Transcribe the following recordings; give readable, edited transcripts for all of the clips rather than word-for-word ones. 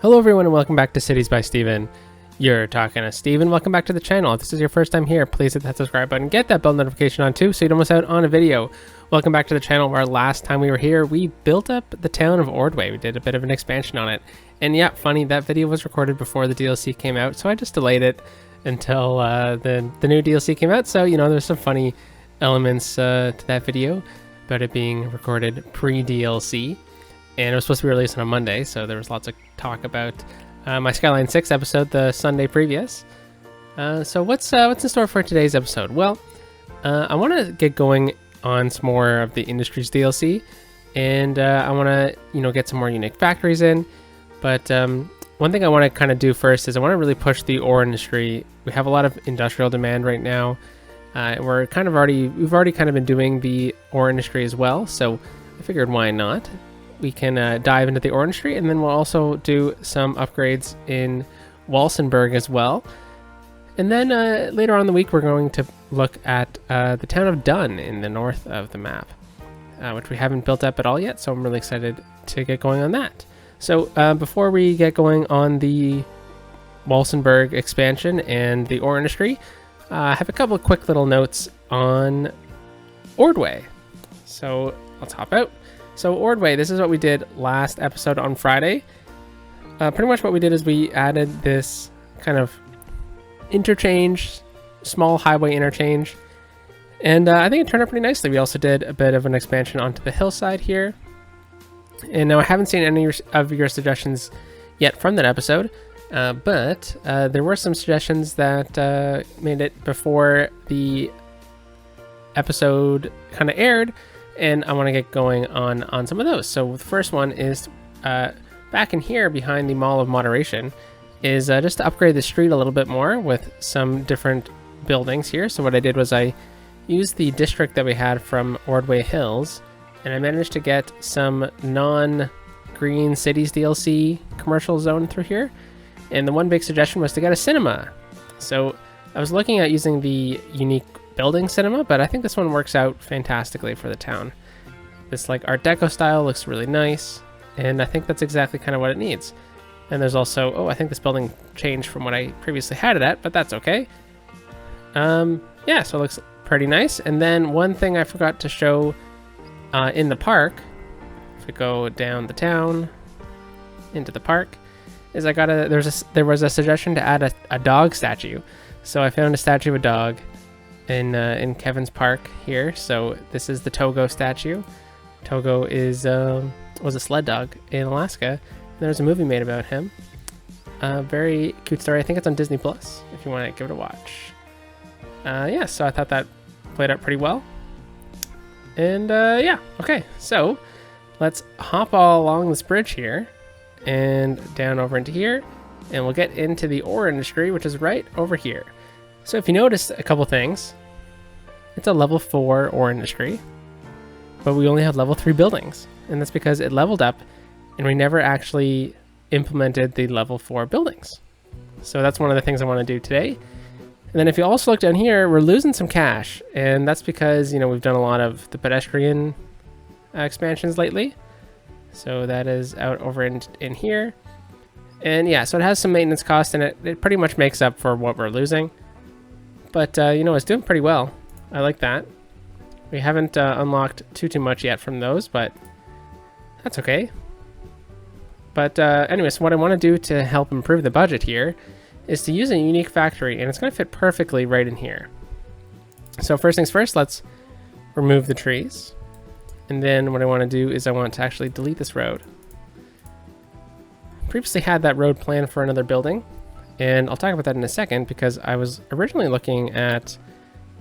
Hello everyone and welcome back to Cities by Steven. You're talking to Steven. Welcome back to the channel. If this is your first time here, please hit that subscribe button. Get that bell notification on too so you don't miss out on a video. Welcome back to the channel where last time we were here, we built up the town of Ordway. We did a bit of an expansion on it. And yeah, funny, that video was recorded before the DLC came out, so I just delayed it until the new DLC came out. So, you know, there's some funny elements to that video about it being recorded pre-DLC. And it was supposed to be released on a Monday, so there was lots of talk about my Skylines 6 episode the Sunday previous. So what's in store for today's episode? Well, I want to get going on some more of the Industries DLC, and I want to get some more unique factories in. But one thing I want to kind of do first is I want to really push the ore industry. We have a lot of industrial demand right now. We've already kind of been doing the ore industry as well, so I figured why not. We can dive into the ore industry, and then we'll also do some upgrades in Walsenburg as well. And then later on in the week, we're going to look at the town of Dunn in the north of the map, which we haven't built up at all yet, so I'm really excited to get going on that. So before we get going on the Walsenburg expansion and the ore industry, I have a couple of quick little notes on Ordway. So let's hop out. So Ordway, this is what we did last episode on Friday. Pretty much what we did is we added this kind of interchange, small highway interchange, and I think it turned out pretty nicely. We also did a bit of an expansion onto the hillside here. And now I haven't seen any of your suggestions yet from that episode, but there were some suggestions that made it before the episode kind of aired, and I want to get going on some of those. So the first one is back in here behind the Mall of Moderation is just to upgrade the street a little bit more with some different buildings here. So what I did was I used the district that we had from Ordway Hills, and I managed to get some non-green cities DLC commercial zone through here. And the one big suggestion was to get a cinema. So I was looking at using the unique building cinema, but I think this one works out fantastically for the town. This like Art Deco style looks really nice, and I think that's exactly kind of what it needs. And there's also, I think this building changed from what I previously had it at, but that's okay. Yeah, so it looks pretty nice. And then one thing I forgot to show in the park, if we go down the town into the park, is there was a suggestion to add a dog statue. So I found a statue of a dog in Kevin's park here. So this is the Togo statue. Togo was a sled dog in Alaska. There's a movie made about him. Very cute story. I think it's on Disney Plus if you want to give it a watch. Yeah, so I thought that played out pretty well. And yeah, okay, so let's hop all along this bridge here and down over into here, and we'll get into the ore industry, which is right over here. So if you notice a couple things, it's a level 4 ore industry, but we only have level 3 buildings, and that's because it leveled up and we never actually implemented the level 4 buildings. So that's one of the things I want to do today. And then if you also look down here, we're losing some cash, and that's because, we've done a lot of the pedestrian expansions lately. So that is out over in here. And yeah, so it has some maintenance cost, and it pretty much makes up for what we're losing. But, it's doing pretty well. I like that. We haven't unlocked too much yet from those, but that's okay. But anyways, what I want to do to help improve the budget here is to use a unique factory, and it's going to fit perfectly right in here. So first things first, let's remove the trees. And then what I want to do is I want to actually delete this road. Previously had that road planned for another building, and I'll talk about that in a second because I was originally looking at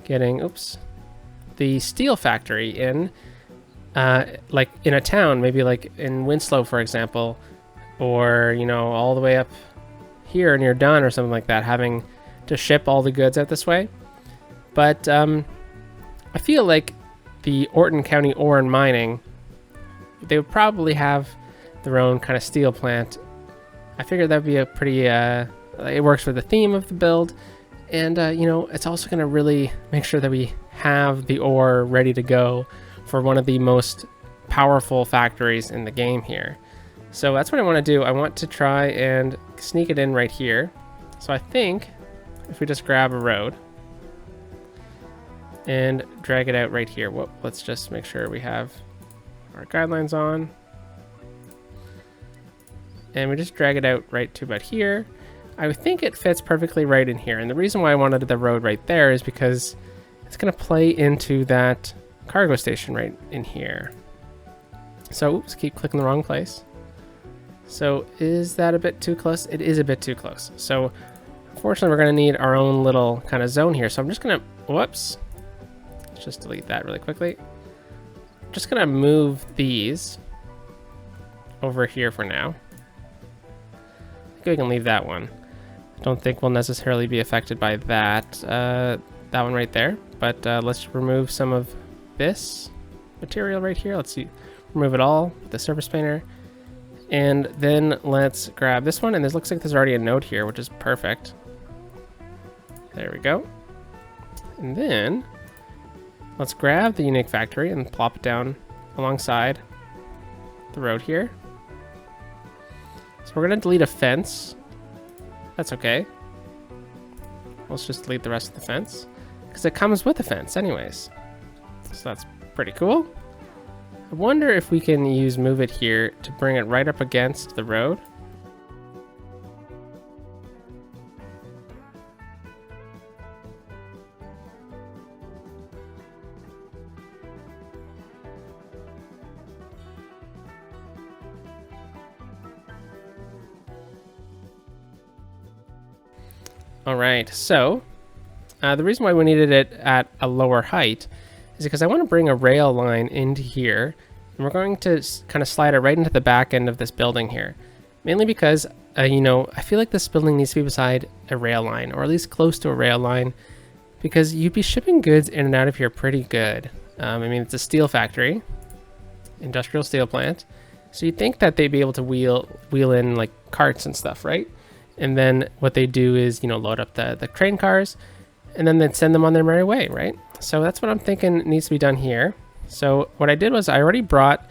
getting, the steel factory in, like in a town, maybe like in Winslow, for example, or, all the way up here near Dunn or something like that, having to ship all the goods out this way. But I feel like the Orton County Ore and Mining, they would probably have their own kind of steel plant. I figured that'd be a pretty, it works for the theme of the build, and it's also going to really make sure that we have the ore ready to go for one of the most powerful factories in the game here. So that's what I want to do. I want to try and sneak it in right here. So I think if we just grab a road and drag it out right here. Whoop, let's just make sure we have our guidelines on. And we just drag it out right to about here. I think it fits perfectly right in here. And the reason why I wanted the road right there is because it's going to play into that cargo station right in here. So, oops, keep clicking the wrong place. So is that a bit too close? It is a bit too close. So unfortunately, we're going to need our own little kind of zone here. So I'm just going to, whoops, let's just delete that really quickly. I'm just going to move these over here for now. I think we can leave that one. I don't think we'll necessarily be affected by that, that one right there. But let's remove some of this material right here. Let's see, remove it all with the surface painter. And then let's grab this one, and this looks like there's already a node here, which is perfect. There we go. And then let's grab the unique factory and plop it down alongside the road here. So we're gonna delete a fence. That's okay. Let's just delete the rest of the fence because it comes with a fence anyways. So that's pretty cool. I wonder if we can use move it here to bring it right up against the road. All right, so the reason why we needed it at a lower height is because I want to bring a rail line into here, and we're going to kind of slide it right into the back end of this building here. Mainly because, you know, I feel like this building needs to be beside a rail line, or at least close to a rail line, because you'd be shipping goods in and out of here pretty good. I mean, it's a steel factory, industrial steel plant, so you'd think that they'd be able to wheel in like carts and stuff, right? And then what they do is, you know, load up the train cars, and then they'd send them on their merry way, right? So that's what I'm thinking needs to be done here. So what I did was I already brought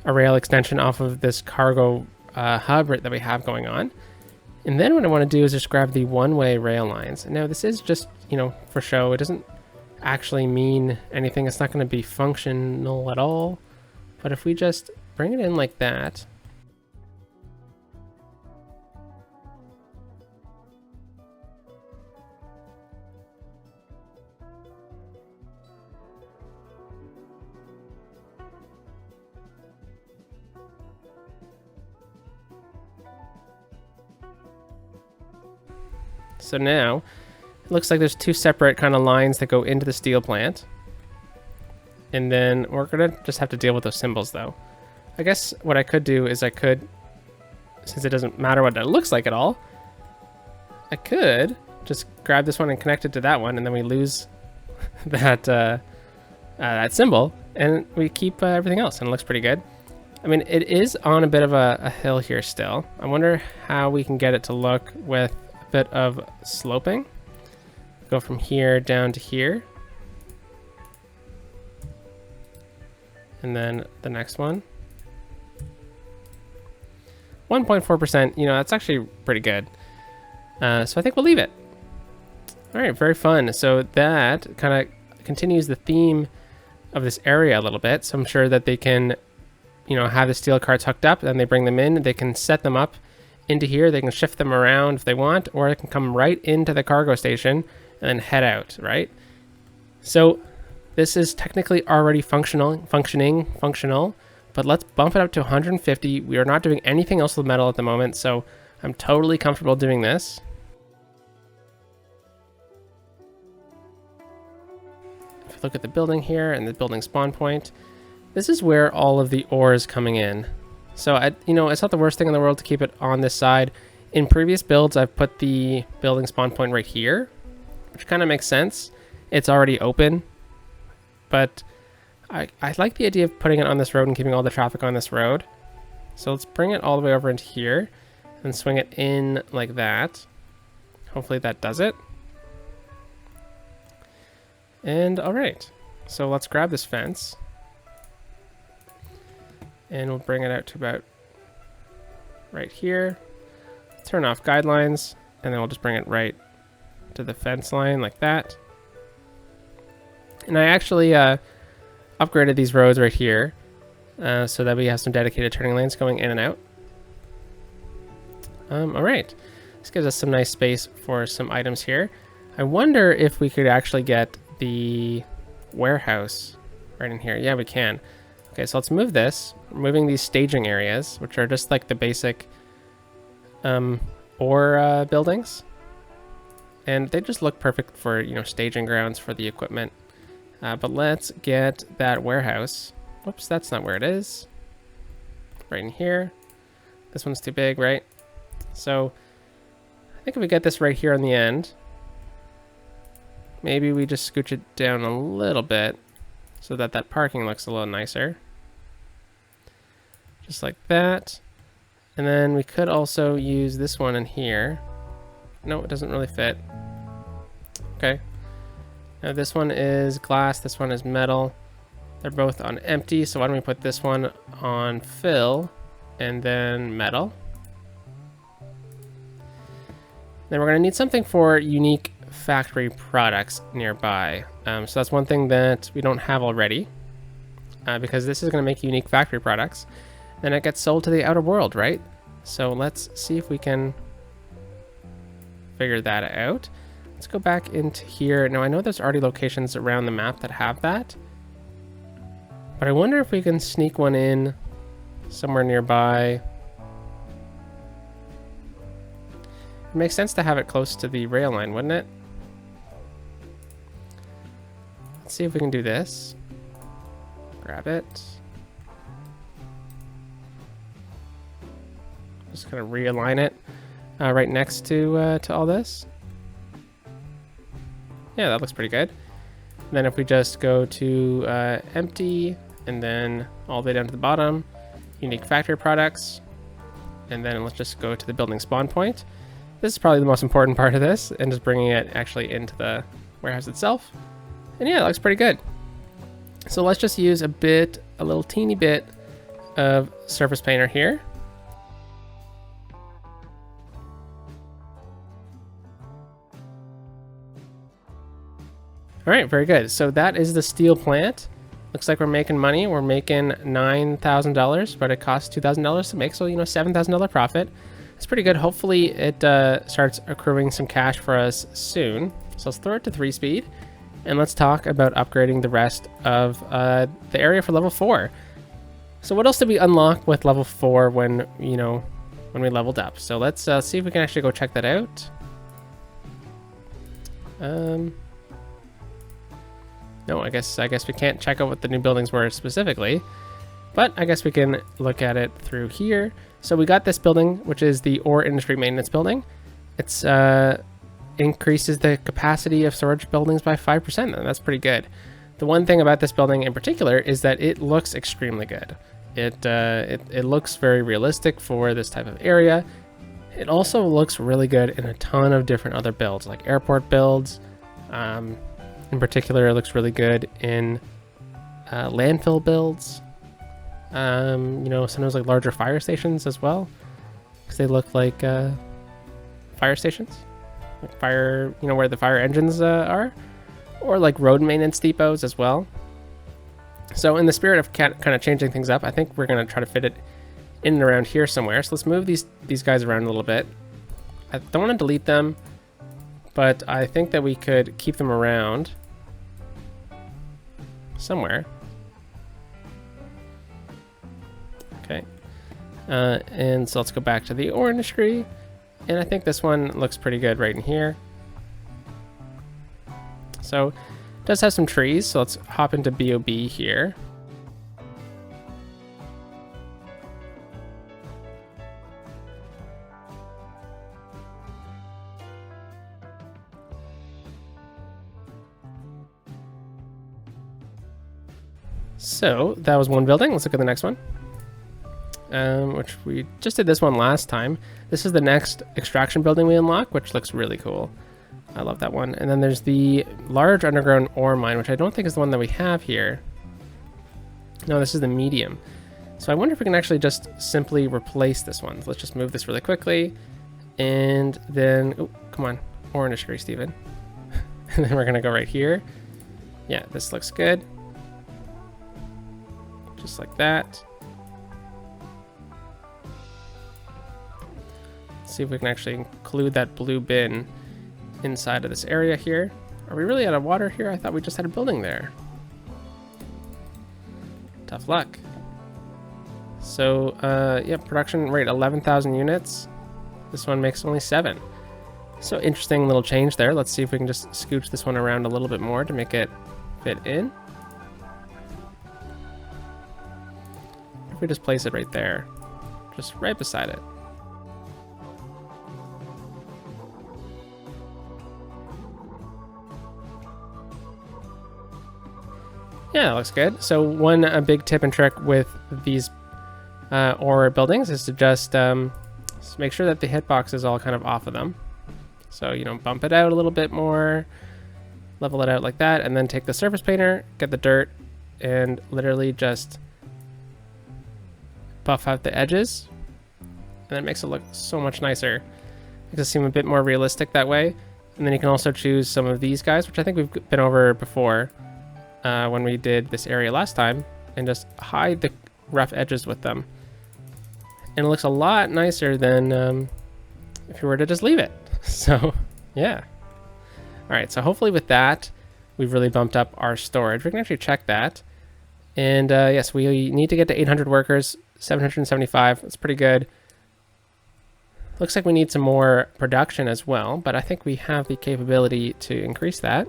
a rail extension off of this cargo hub that we have going on. And then what I want to do is just grab the one-way rail lines. And now this is just, you know, for show. It doesn't actually mean anything. It's not going to be functional at all. But if we just bring it in like that, so now it looks like there's two separate kind of lines that go into the steel plant. And then we're going to just have to deal with those symbols though. I guess what I could do is I could, since it doesn't matter what it looks like at all, I could just grab this one and connect it to that one, and then we lose that, that symbol, and we keep everything else, and it looks pretty good. I mean, it is on a bit of a hill here still. I wonder how we can get it to look with bit of sloping. Go from here down to here, and then the next one 1.4%. You know, that's actually pretty good. So I think we'll leave it. All right, very fun. So that kind of continues the theme of this area a little bit. So I'm sure that they can, you know, have the steel carts hooked up, then they bring them in, they can set them up into here, they can shift them around if they want, or they can come right into the cargo station and then head out, right? So this is technically already functional, but let's bump it up to 150. We are not doing anything else with metal at the moment, so I'm totally comfortable doing this. If you look at the building here and the building spawn point, this is where all of the ore is coming in. So, you know, it's not the worst thing in the world to keep it on this side. In previous builds, I've put the building spawn point right here, which kind of makes sense. It's already open, but I like the idea of putting it on this road and keeping all the traffic on this road. So let's bring it all the way over into here and swing it in like that. Hopefully that does it. And all right, so let's grab this fence. And we'll bring it out to about right here. Turn off guidelines, and then we'll just bring it right to the fence line like that. And I actually upgraded these roads right here so that we have some dedicated turning lanes going in and out. All right, this gives us some nice space for some items here. I wonder if we could actually get the warehouse right in here. Yeah, we can. Okay, so let's move this. We're moving these staging areas, which are just like the basic ore buildings. And they just look perfect for, you know, staging grounds for the equipment. But let's get that warehouse. Whoops, that's not where it is. Right in here. This one's too big, right? So I think if we get this right here on the end, maybe we just scooch it down a little bit so that that parking looks a little nicer. Just like that. And then we could also use this one in here. No, it doesn't really fit. Okay. Now this one is glass, this one is metal. They're both on empty, so why don't we put this one on fill and then metal. Then we're going to need something for unique factory products nearby. So that's one thing that we don't have already, because this is going to make unique factory products. Then it gets sold to the outer world, right? So let's see if we can figure that out. Let's go back into here. Now I know there's already locations around the map that have that, but I wonder if we can sneak one in somewhere nearby. It makes sense to have it close to the rail line, wouldn't it? Let's see if we can do this. Grab it. Just gonna realign it right next to all this. Yeah, that looks pretty good. And then if we just go to empty, and then all the way down to the bottom, unique factory products, and then let's just go to the building spawn point. This is probably the most important part of this, and just bringing it actually into the warehouse itself. And yeah, it looks pretty good. So let's just use a little teeny bit of surface painter here. All right, very good. So that is the steel plant. Looks like we're making money. We're making $9,000, but it costs $2,000 to make. So, you know, $7,000 profit. It's pretty good. Hopefully it starts accruing some cash for us soon. So let's throw it to 3-speed, and let's talk about upgrading the rest of the area for level 4. So what else did we unlock with level 4 when we leveled up? So let's see if we can actually go check that out. No, I guess we can't check out what the new buildings were specifically, but I guess we can look at it through here. So we got this building, which is the ore industry maintenance building. It's increases the capacity of storage buildings by 5%, and that's pretty good. The one thing about this building in particular is that it looks extremely good. It looks very realistic for this type of area. It also looks really good in a ton of different other builds, like airport builds. In particular, it looks really good in landfill builds. Sometimes like larger fire stations as well, because they look like fire stations, like fire, where the fire engines are, or like road maintenance depots as well. So in the spirit of kind of changing things up, I think we're going to try to fit it in and around here somewhere. So let's move these guys around a little bit. I don't want to delete them, but I think that we could keep them around somewhere. Okay. And so let's go back to the ore industry. And I think this one looks pretty good right in here. So it does have some trees, so let's hop into BOB here. So that was one building. Let's look at the next one, which we just did this one last time. This is the next extraction building we unlock, which looks really cool. I love that one. And then there's the large underground ore mine, which I don't think is the one that we have here. No, this is the medium. So I wonder if we can actually just simply replace this one. Let's just move this really quickly. And then, oh, come on, ore industry, Steven. And then we're gonna go right here. Yeah, this looks good. Just like that. Let's see if we can actually include that blue bin inside of this area here. Are we really out of water here? I thought we just had a building there. Tough luck. So, yeah, production rate 11,000 units. This one makes only 7. So interesting little change there. Let's see if we can just scooch this one around a little bit more to make it fit in. If we just place it right there, just right beside it. Yeah, that looks good. So one big tip and trick with these ore buildings is to just make sure that the hitbox is all kind of off of them. So, you know, bump it out a little bit more, level it out like that, and then take the surface painter, get the dirt, and literally just buff out the edges. And it makes it look so much nicer. Makes it seem a bit more realistic that way. And then you can also choose some of these guys, which I think we've been over before when we did this area last time, and just hide the rough edges with them. And it looks a lot nicer than if you were to just leave it. So, yeah. All right, so hopefully with that, we've really bumped up our storage. We can actually check that. And yes, we need to get to 800 workers, 775. That's pretty good. Looks like we need some more production as well, but I think we have the capability to increase that.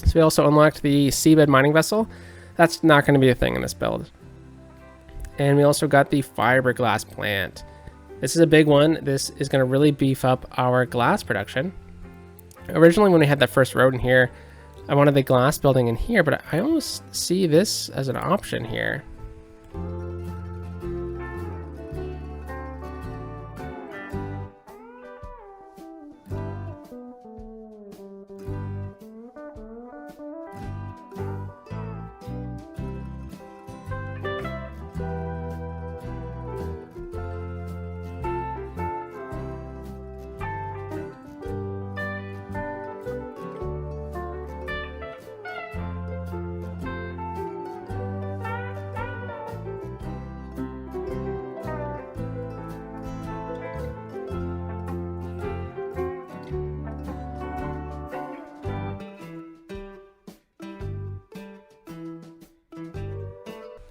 So we also unlocked the seabed mining vessel. That's not going to be a thing in this build. And we also got the fiberglass plant. This is a big one. This is going to really beef up our glass production. Originally, when we had that first road in here, I wanted the glass building in here, but I almost see this as an option here.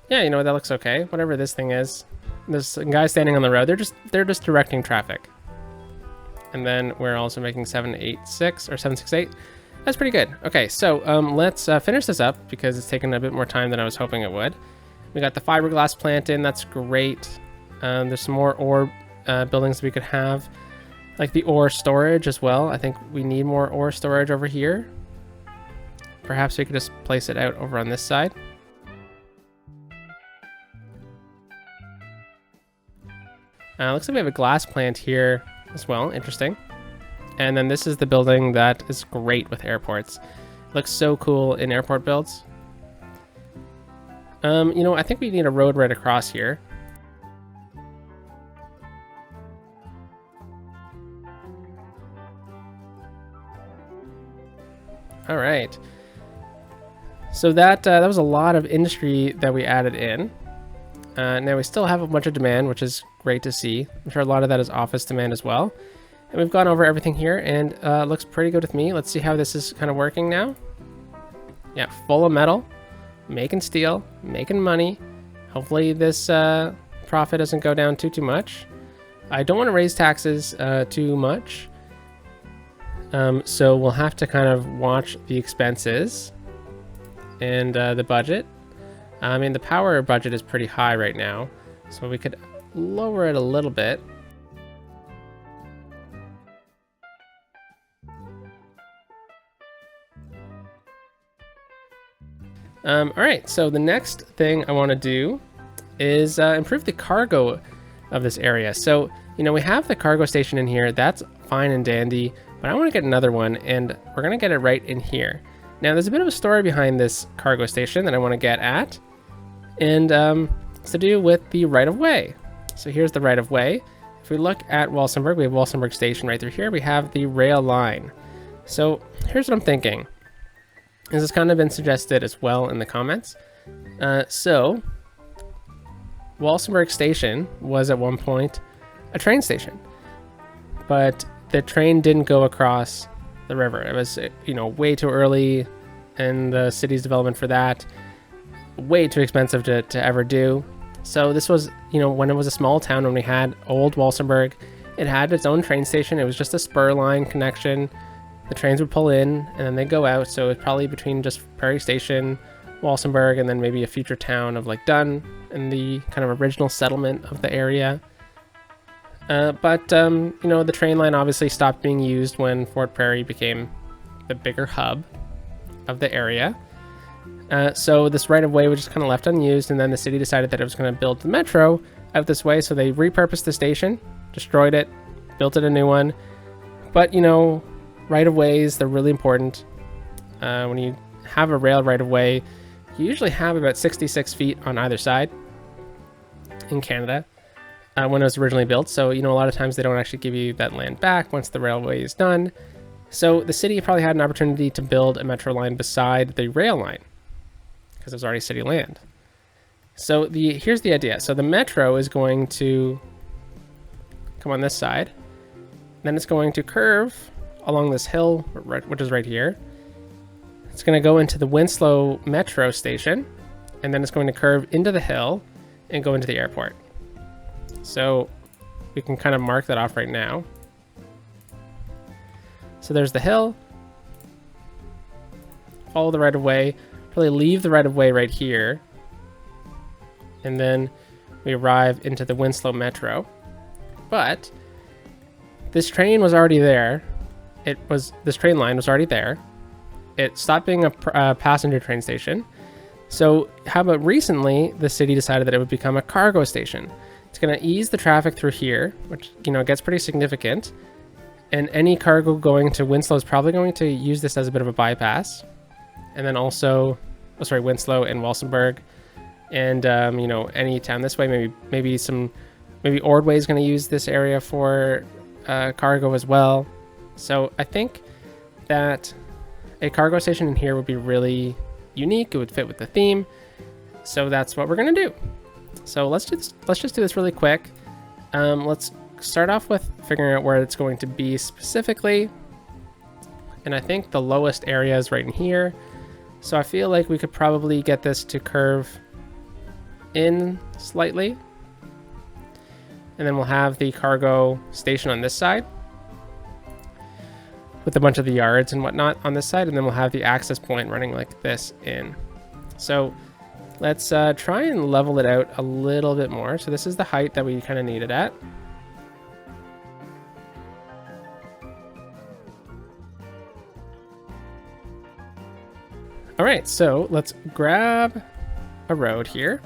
Yeah, you know, that looks okay. Whatever this thing is. There's a guy standing on the road. They're just directing traffic. And then we're also making 786 or 768. That's pretty good. Okay, so let's finish this up because it's taken a bit more time than I was hoping it would. We got the fiberglass plant in. That's great. There's some more ore buildings we could have, like the ore storage as well. I think we need more ore storage over here. Perhaps we could just place it out over on this side. Looks like we have a glass plant here as well. Interesting. And then this is the building that is great with airports. Looks so cool in airport builds. You know, I think we need a road right across here. All right. So that was a lot of industry that we added in. Now we still have a bunch of demand, which is great to see. I'm sure a lot of that is office demand as well. And we've gone over everything here, and it looks pretty good with me. Let's see how this is kind of working now. Yeah, full of metal, making steel, making money. Hopefully this profit doesn't go down too much. I don't want to raise taxes too much. So we'll have to kind of watch the expenses and the budget. I mean, the power budget is pretty high right now, so we could lower it a little bit. All right, so the next thing I want to do is improve the cargo of this area. So, you know, we have the cargo station in here. That's fine and dandy, but I want to get another one, and we're going to get it right in here. Now, there's a bit of a story behind this cargo station that I want to get at. And It's to do with the right-of-way. So here's the right-of-way. If we look at Walsenburg, we have Walsenburg Station right through here. We have the rail line. So here's what I'm thinking. This has kind of been suggested as well in the comments. So Walsenburg Station was at one point a train station, but the train didn't go across the river. It was, way too early in the city's development for that. Way too expensive to ever do. So this was, when it was a small town, when we had old Walsenburg, it had its own train station. It was just a spur line connection. The trains would pull in and then they go out. So it's probably between just Prairie Station, Walsenburg, and then maybe a future town of like Dunn and the kind of original settlement of the area. But the train line obviously stopped being used when Fort Prairie became the bigger hub of the area. So this right-of-way was just kind of left unused, and then the city decided that it was going to build the metro out this way, so they repurposed the station, destroyed it, built it a new one. But, right-of-ways, they're really important. When you have a rail right-of-way, you usually have about 66 feet on either side in Canada when it was originally built. So, a lot of times they don't actually give you that land back once the railway is done. So the city probably had an opportunity to build a metro line beside the rail line, because it was already city land. So here's the idea. So the metro is going to come on this side. Then it's going to curve along this hill, which is right here. It's going to go into the Winslow metro station, and then it's going to curve into the hill and go into the airport. So we can kind of mark that off right now. So there's the hill. Follow the right-of-way. Probably leave the right-of-way right here. And then we arrive into the Winslow Metro. But this train was already there. This train line was already there. It stopped being a passenger train station. So how about recently the city decided that it would become a cargo station. It's going to ease the traffic through here, which gets pretty significant. And any cargo going to Winslow is probably going to use this as a bit of a bypass. And then also, Winslow and Walsenburg, and any town this way. Maybe Ordway is going to use this area for cargo as well. So I think that a cargo station in here would be really unique. It would fit with the theme. So that's what we're going to do. So let's just do this really quick. Let's start off with figuring out where it's going to be specifically. And I think the lowest area is right in here. So I feel like we could probably get this to curve in slightly. And then we'll have the cargo station on this side with a bunch of the yards and whatnot on this side. And then we'll have the access point running like this in. So let's try and level it out a little bit more. So this is the height that we kind of need it at. All right, so let's grab a road here.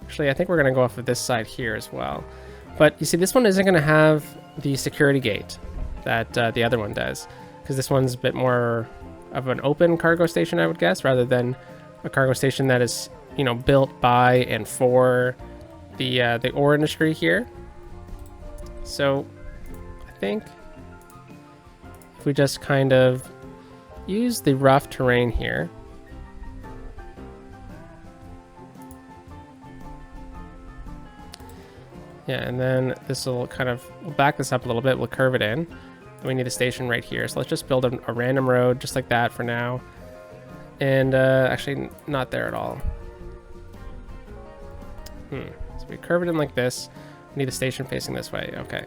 Actually, I think we're going to go off of this side here as well. But you see, this one isn't going to have the security gate that the other one does, because this one's a bit more of an open cargo station, I would guess, rather than a cargo station that is, built by and for the ore industry here. So I think if we just kind of use the rough terrain here. Yeah, and then this will we'll back this up a little bit. We'll curve it in. And we need a station right here. So let's just build a random road just like that for now. And actually not there at all. So we curve it in like this. We need a station facing this way. Okay.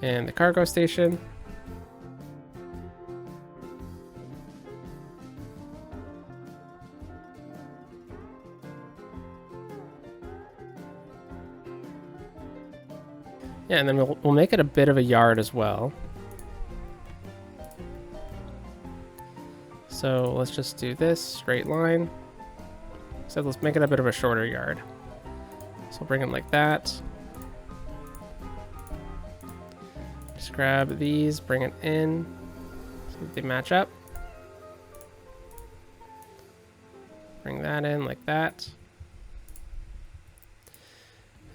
And the cargo station. Yeah, and then we'll make it a bit of a yard as well. So let's just do this straight line. So let's make it a bit of a shorter yard. So we'll bring it like that. Just grab these, bring it in, so that they match up. that in like that.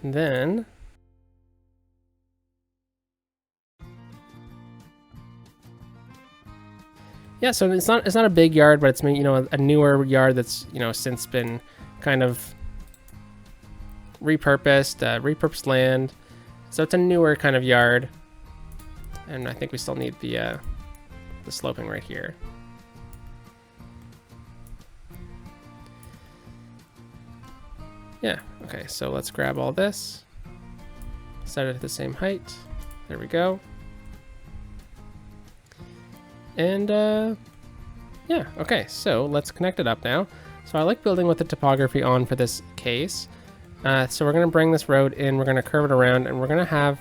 And then yeah, so it's not a big yard, but it's, you know, a newer yard that's, you know, since been kind of repurposed land. So it's a newer kind of yard. And I think we still need the sloping right here. Yeah, okay, so let's grab all this. Set it at the same height. There we go. And yeah, okay, so let's connect it up now. So I like building with the topography on for this case. So we're gonna bring this road in, we're gonna curve it around, and we're gonna have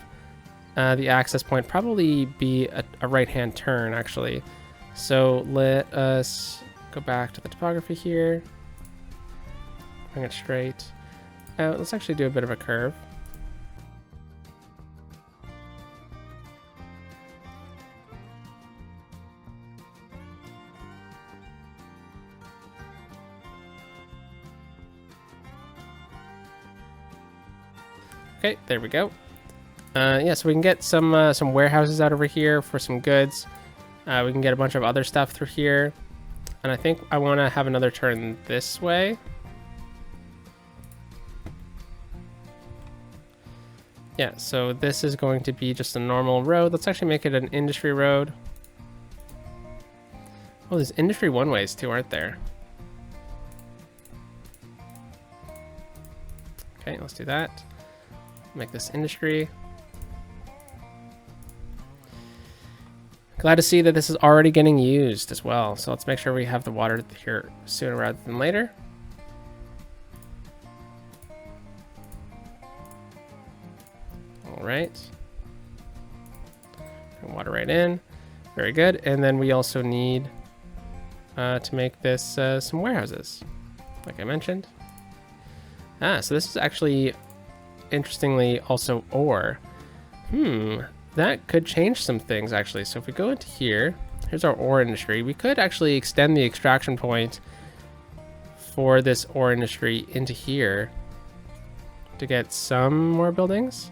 the access point probably be a right-hand turn, actually. So let us go back to the topography here. Bring it straight out. Let's actually do a bit of a curve. Okay, there we go. Yeah, so we can get some warehouses out over here for some goods. We can get a bunch of other stuff through here. And I think I want to have another turn this way. Yeah, so this is going to be just a normal road. Let's actually make it an industry road. Oh, there's industry one-ways too, aren't there? Okay, let's do that. Make this industry. Glad to see that this is already getting used as well. So let's make sure we have the water here sooner rather than later. All right. Water right in. Very good. And then we also need to make this some warehouses, like I mentioned. So this is actually, interestingly, also ore. That could change some things, actually. So if we go into here, here's our ore industry. We could actually extend the extraction point for this ore industry into here to get some more buildings.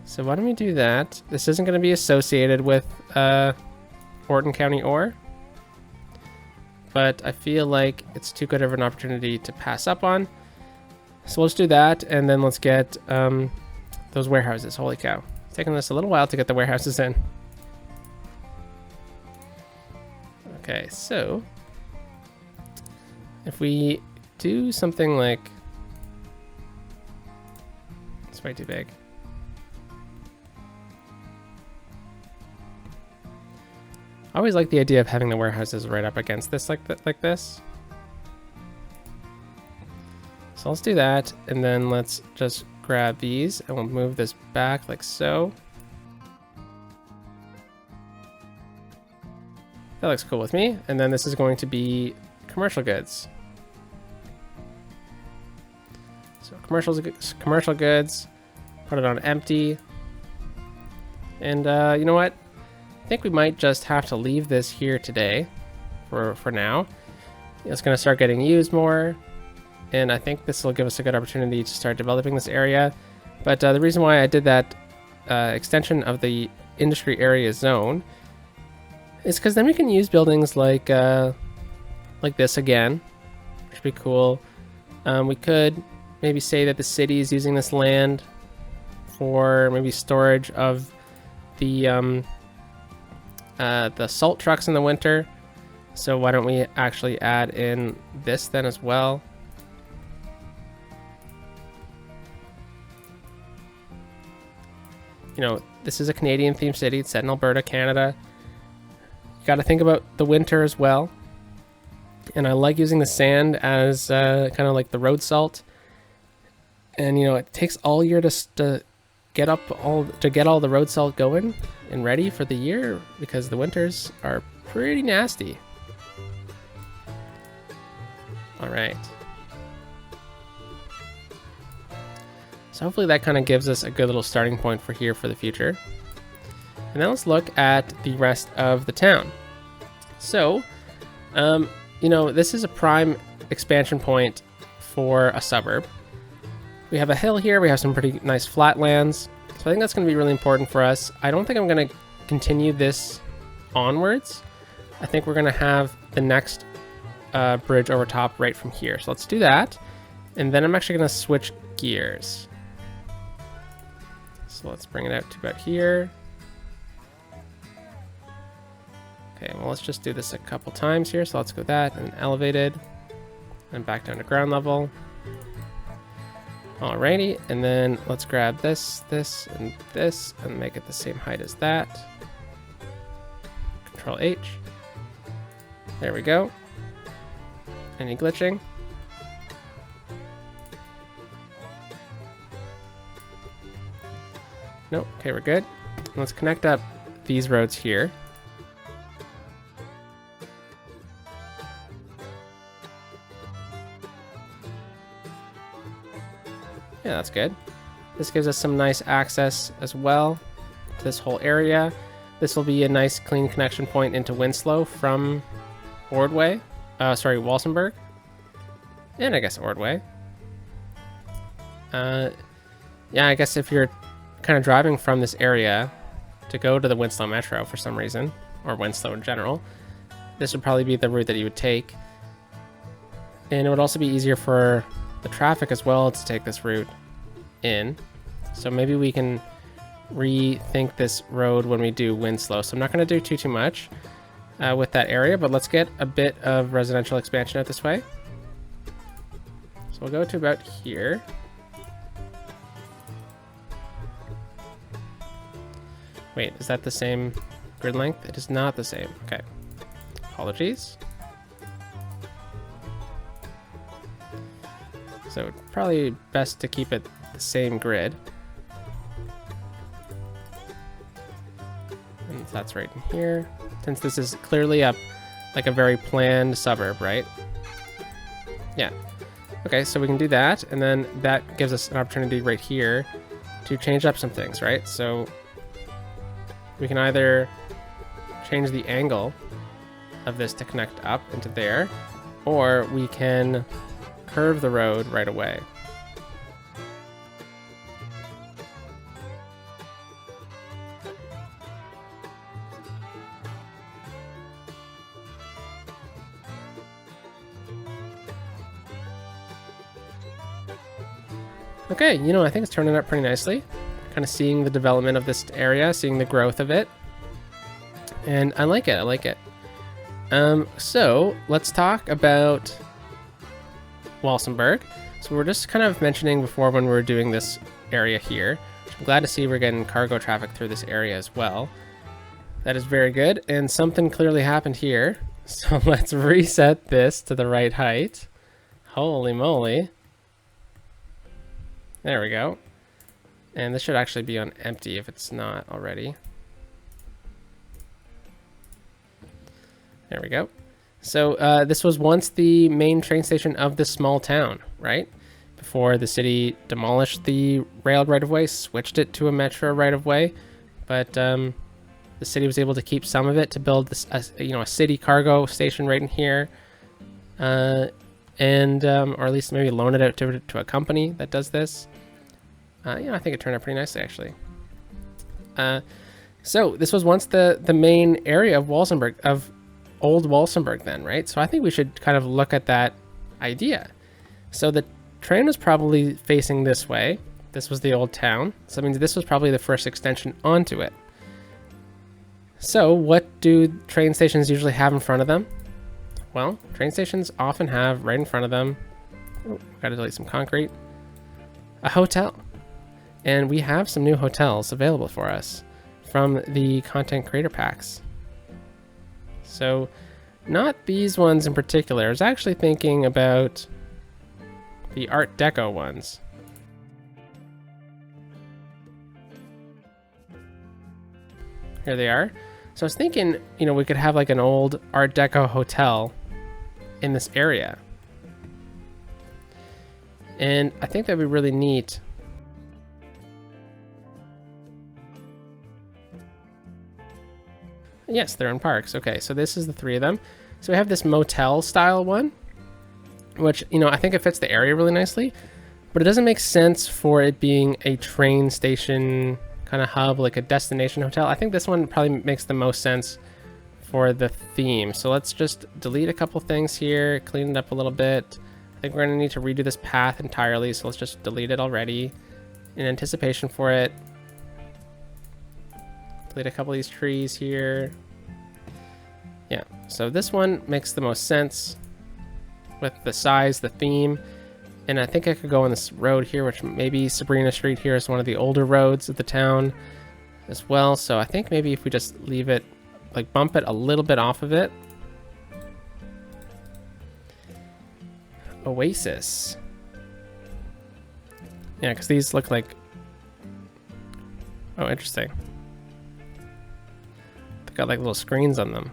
So why don't we do that? This isn't going to be associated with Orton County ore, but I feel like it's too good of an opportunity to pass up on. So let's do that, and then let's get those warehouses. Holy cow. It's taken us a little while to get the warehouses in. Okay, so if we do something like... It's way too big. I always like the idea of having the warehouses right up against this like this. So let's do that, and then let's just grab these, and we'll move this back like so. That looks cool with me. And then this is going to be commercial goods. So commercial goods, put it on empty. And you know what? I think we might just have to leave this here today for now. It's going to start getting used more. And I think this will give us a good opportunity to start developing this area. But the reason why I did that extension of the industry area zone is because then we can use buildings like this again, which would be cool. We could maybe say that the city is using this land for maybe storage of the salt trucks in the winter. So why don't we actually add in this then as well? You know, this is a Canadian themed city. It's set in Alberta, Canada. You got to think about the winter as well. And I like using the sand as kind of like the road salt. And you know, it takes all year to get all the road salt going and ready for the year, because the winters are pretty nasty. All right. So hopefully that kind of gives us a good little starting point for here for the future. And then let's look at the rest of the town. So, you know, this is a prime expansion point for a suburb. We have a hill here. We have some pretty nice flatlands. So I think that's going to be really important for us. I don't think I'm going to continue this onwards. I think we're going to have the next bridge over top right from here. So let's do that. And then I'm actually going to switch gears. So let's bring it out to about here. Okay, well, let's just do this a couple times here. So let's go that and elevated and back down to ground level. Alrighty, and then let's grab this, and make it the same height as that. Control H. There we go. Any glitching? Nope, okay, we're good. Let's connect up these roads here. Yeah, that's good. This gives us some nice access as well to this whole area. This will be a nice clean connection point into Winslow from Ordway. Walsenburg. And I guess Ordway. Yeah, I guess if you're kind of driving from this area to go to the Winslow Metro for some reason, or Winslow in general, this would probably be the route that you would take. And it would also be easier for the traffic as well to take this route in. So maybe we can rethink this road when we do Winslow. So I'm not going to do too much with that area, but let's get a bit of residential expansion out this way. So we'll go to about here. Wait, is that the same grid length? It is not the same. Okay. Apologies. So probably best to keep it the same grid. And that's right in here. Since this is clearly like a very planned suburb, right? Yeah. Okay, so we can do that, and then that gives us an opportunity right here to change up some things, right? So we can either change the angle of this to connect up into there, or we can curve the road right away. Okay, you know, I think it's turning out pretty nicely. Kind of seeing the development of this area, seeing the growth of it. And I like it, I like it. So let's talk about Walsenburg. So we're just kind of mentioning before when we were doing this area here. I'm glad to see we're getting cargo traffic through this area as well. That is very good. And something clearly happened here. So let's reset this to the right height. Holy moly. There we go. And this should actually be on empty if it's not already. There we go. So this was once the main train station of this small town, right? Before the city demolished the rail right-of-way, switched it to a metro right-of-way. But the city was able to keep some of it to build this, a city cargo station right in here. Or at least maybe loan it out to a company that does this. I think it turned out pretty nicely, actually. So this was once the main area of Walsenburg, of old Walsenburg then, right? So I think we should kind of look at that idea. So the train was probably facing this way. This was the old town. So that means this was probably the first extension onto it. So what do train stations usually have in front of them? Well, train stations often have right in front of them, gotta delete some concrete, a hotel. And we have some new hotels available for us from the content creator packs. So not these ones in particular. I was actually thinking about the Art Deco ones. Here they are. So I was thinking, we could have like an old Art Deco hotel in this area. And I think that'd be really neat. Yes, they're in parks. Okay, so this is the three of them. So we have this motel style one. which, you know, I think it fits the area really nicely, but it doesn't make sense for it being a train station kind of hub, like a destination hotel. I think this one probably makes the most sense for the theme. So let's just delete a couple things here, clean it up a little bit. I think we're gonna need to redo this path entirely, so let's just delete it already in anticipation for it. Delete a couple of these trees here. Yeah, so this one makes the most sense with the size, the theme. And I think I could go on this road here, which maybe Sabrina Street here is one of the older roads of the town as well. So I think maybe if we just leave it, like bump it a little bit off of it. Oasis. Yeah, because these look like... Oh, interesting. They've got like little screens on them.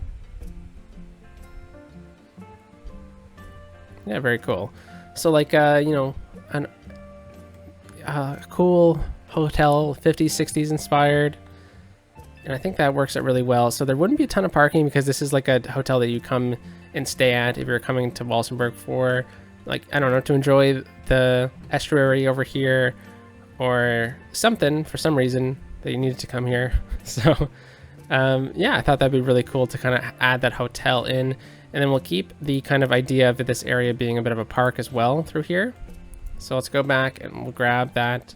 Yeah, very cool. So like, you know, a cool hotel, 50s, 60s inspired. And I think that works out really well. So there wouldn't be a ton of parking because this is like a hotel that you come and stay at if you're coming to Walsenburg for, like, I don't know, to enjoy the estuary over here or something for some reason that you needed to come here. So, yeah, I thought that'd be really cool to kind of add that hotel in. And then we'll keep the kind of idea of this area being a bit of a park as well through here. So let's go back and we'll grab that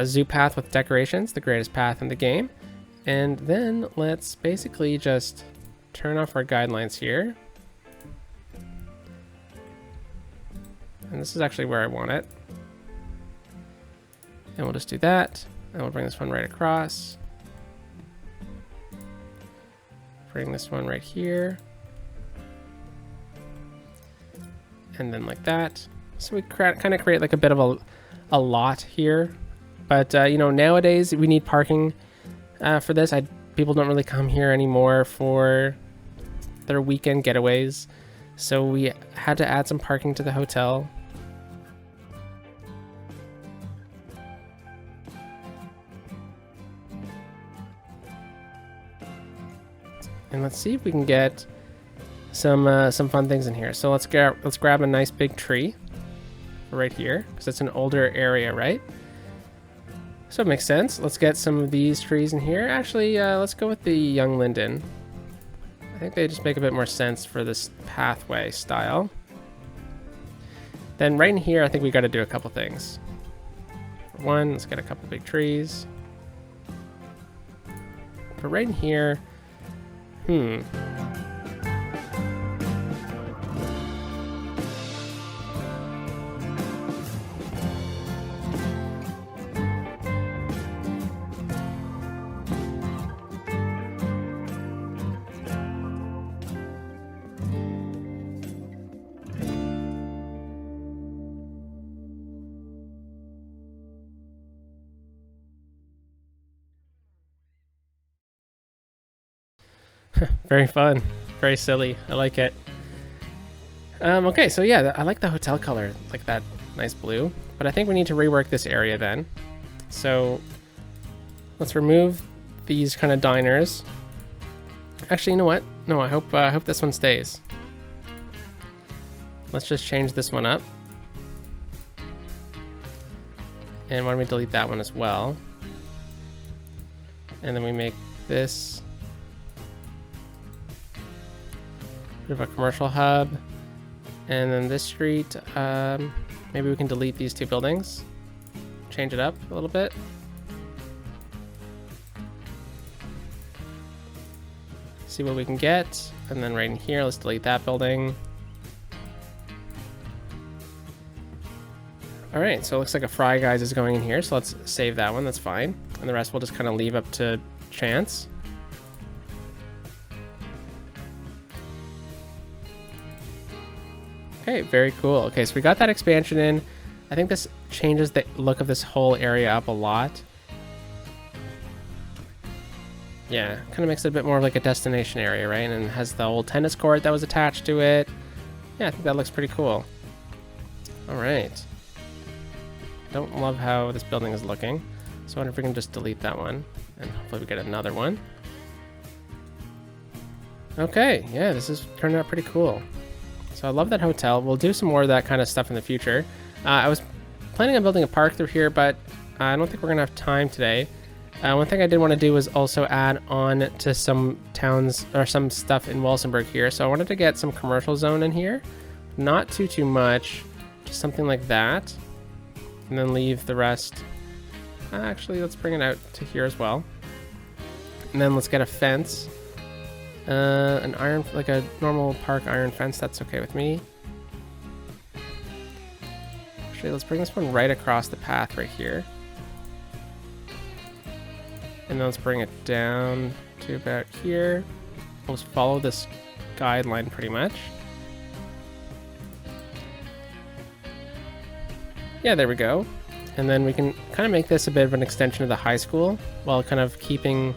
zoo path with decorations, the greatest path in the game. And then let's basically just turn off our guidelines here. And this is actually where I want it. And we'll just do that. And we'll bring this one right across. Bring this one right here. And then like that. So we kind of create like a bit of a lot here. But, you know, nowadays we need parking for this. People don't really come here anymore for their weekend getaways. So we had to add some parking to the hotel. And let's see if we can get some fun things in here. So let's grab a nice big tree right here because it's an older area, right? So it makes sense. Let's get some of these trees in here. Actually, let's go with the young linden. I think they just make a bit more sense for this pathway style. Then right in here, I think we got to do a couple things. For one, let's get a couple big trees. But right in here, very fun, very silly. I like it. Okay, so yeah, I like the hotel color, like that nice blue. But I think we need to rework this area then. So let's remove these kind of diners. Actually, you know what? No, I hope this one stays. Let's just change this one up. And why don't we delete that one as well? And then we make this bit of a commercial hub. And then this street, maybe we can delete these two buildings. Change it up a little bit. See what we can get. And then right in here, let's delete that building. All right, so it looks like a Fry Guys is going in here. So let's save that one, that's fine. And the rest we'll just kind of leave up to chance. Okay, very cool. Okay, so we got that expansion in. I think this changes the look of this whole area up a lot. Yeah, kind of makes it a bit more of like a destination area, right? And it has the old tennis court that was attached to it. Yeah, I think that looks pretty cool. All right. Don't love how this building is looking. So I wonder if we can just delete that one. And hopefully we get another one. Okay, yeah, this is turning out pretty cool. So I love that hotel. We'll do some more of that kind of stuff in the future. I was planning on building a park through here, but I don't think we're gonna have time today. One thing I did want to do was also add on to some towns or some stuff in Walsenburg here. So I wanted to get some commercial zone in here, not too much, just something like that, and then leave the rest. Actually, let's bring it out to here as well, and then let's get a fence, an iron, like a normal park iron fence. That's okay with me. Actually, let's bring this one right across the path right here. And then let's bring it down to about here. We'll just follow this guideline pretty much. Yeah, there we go. And then we can kind of make this a bit of an extension of the high school while kind of keeping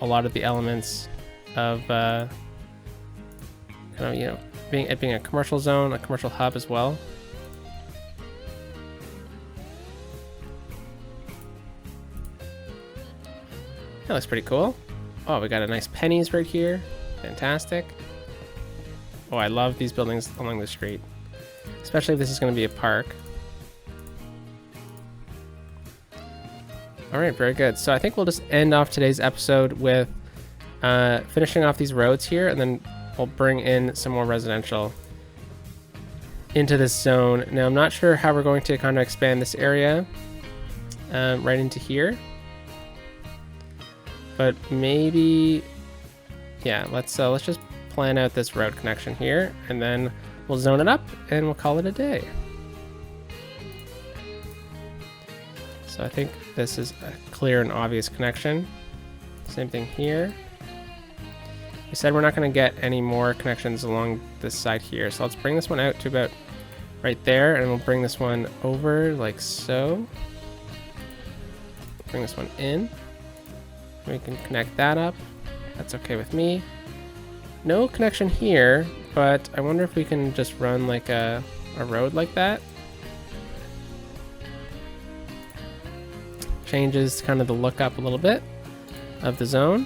a lot of the elements of kind of, you know, being a commercial zone, a commercial hub as well. That looks pretty cool. Oh, we got a nice Pennies right here. Fantastic. Oh, I love these buildings along the street, especially if this is going to be a park. All right, very good. So I think we'll just end off today's episode with finishing off these roads here, and then we'll bring in some more residential into this zone. Now, I'm not sure how we're going to kind of expand this area right into here. But maybe, yeah, let's just plan out this road connection here, and then we'll zone it up and we'll call it a day. So I think this is a clear and obvious connection. Same thing here. We said we're not going to get any more connections along this side here, so let's bring this one out to about right there, and we'll bring this one over like so. Bring this one in. We can connect that up. That's okay with me. No connection here, but I wonder if we can just run like a road like that. Changes kind of the look up a little bit of the zone.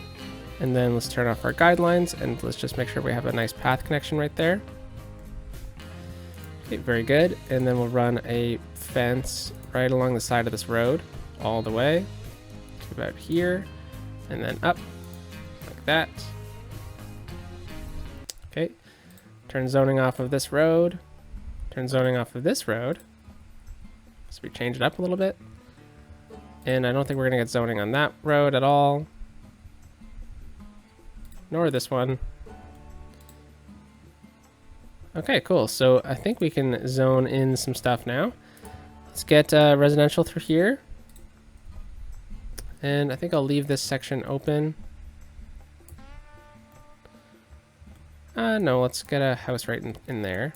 And then let's turn off our guidelines and let's just make sure we have a nice path connection right there. Okay, very good. And then we'll run a fence right along the side of this road all the way to about here. And then up like that. Okay, turn zoning off of this road, turn zoning off of this road. So we change it up a little bit. And I don't think we're gonna get zoning on that road at all, nor this one. Okay, cool. So I think we can zone in some stuff now. Let's get residential through here. And I think I'll leave this section open. No, let's get a house right in there.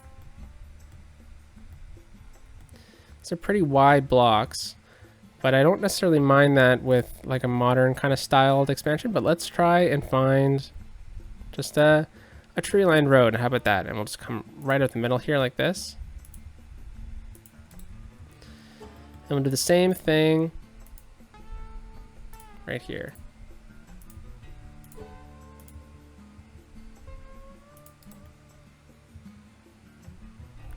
It's a pretty wide blocks, but I don't necessarily mind that with like a modern kind of styled expansion, but let's try and find just a tree-lined road. How about that? And we'll just come right out the middle here like this. And we'll do the same thing right here.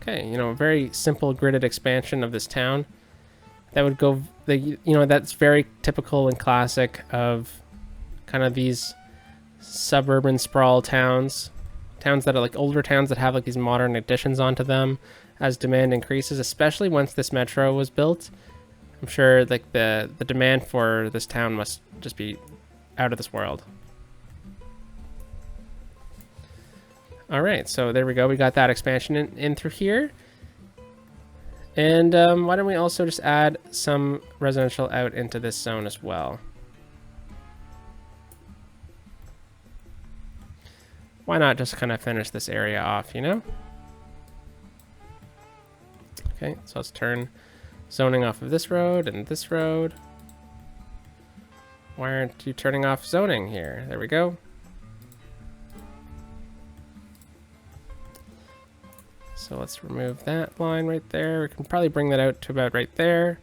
Okay, you know, a very simple gridded expansion of this town. That would go, you know, that's very typical and classic of kind of these suburban sprawl towns. Towns that are like older towns that have like these modern additions onto them as demand increases, especially once this metro was built. I'm sure like the demand for this town must just be out of this world. All right, so there we go. We got that expansion in through here. And why don't we also just add some residential out into this zone as well? Why not just kind of finish this area off, you know? Okay, so let's turn zoning off of this road and this road. Why aren't you turning off zoning here? There we go. So let's remove that line right there. We can probably bring that out to about right there.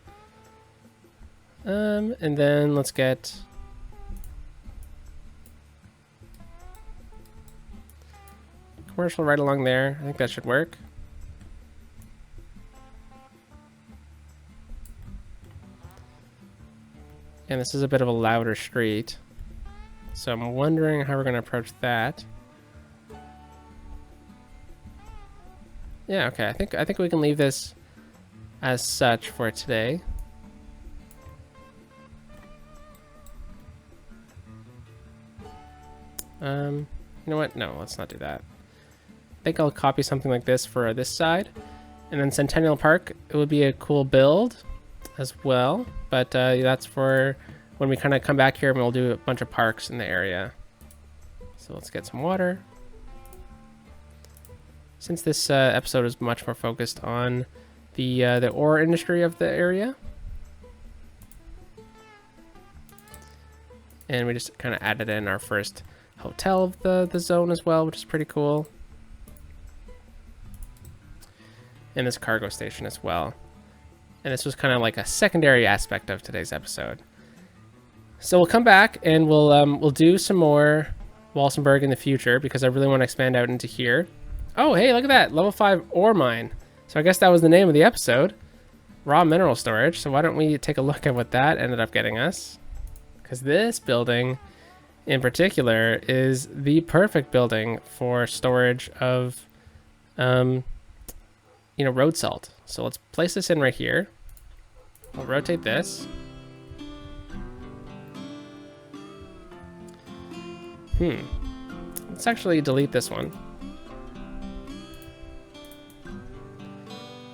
And then let's get commercial right along there. I think that should work. And this is a bit of a louder street, so I'm wondering how we're going to approach that. Yeah, okay. I think we can leave this as such for today. You know what? No, let's not do that. I think I'll copy something like this for this side, and then Centennial Park. It would be a cool build as well, but that's for when we kind of come back here and we'll do a bunch of parks in the area. So let's get some water. Since this episode is much more focused on the ore industry of the area, and we just kind of added in our first hotel of the zone as well, which is pretty cool, and this cargo station as well. And this was kind of like a secondary aspect of today's episode. So we'll come back and we'll do some more Walsenburg in the future, because I really want to expand out into here. Oh, hey, look at that. Level 5 ore mine. So I guess that was the name of the episode. Raw mineral storage. So why don't we take a look at what that ended up getting us? Because this building in particular is the perfect building for storage of, road salt. So let's place this in right here. I'll rotate this. Let's actually delete this one.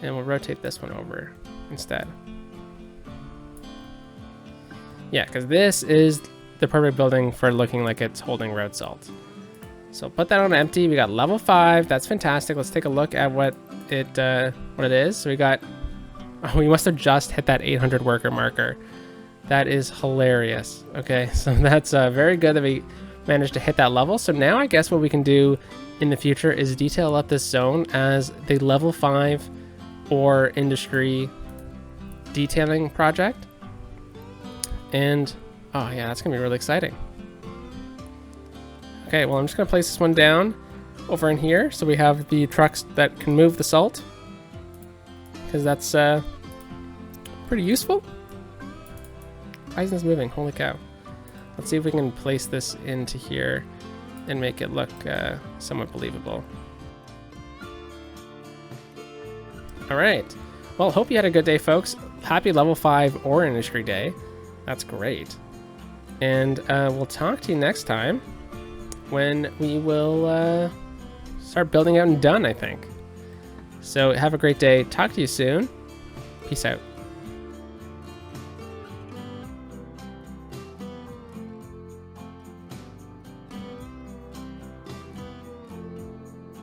And we'll rotate this one over instead. Yeah, because this is the perfect building for looking like it's holding road salt. So put that on empty. We got level 5. That's fantastic. Let's take a look at what it is. So we got... Oh, we must have just hit that 800 worker marker. That is hilarious. Okay, so that's very good that we managed to hit that level. So now I guess what we can do in the future is detail up this zone as the level 5 ore industry detailing project. And, oh yeah, that's going to be really exciting. Okay, well, I'm just going to place this one down over in here so we have the trucks that can move the salt, because that's pretty useful. Why isn't this moving? Holy cow. Let's see if we can place this into here and make it look somewhat believable. All right. Well, hope you had a good day, folks. Happy level 5 ore industry day. That's great. And we'll talk to you next time when we will start building out and done, I think. So have a great day. Talk to you soon. Peace out.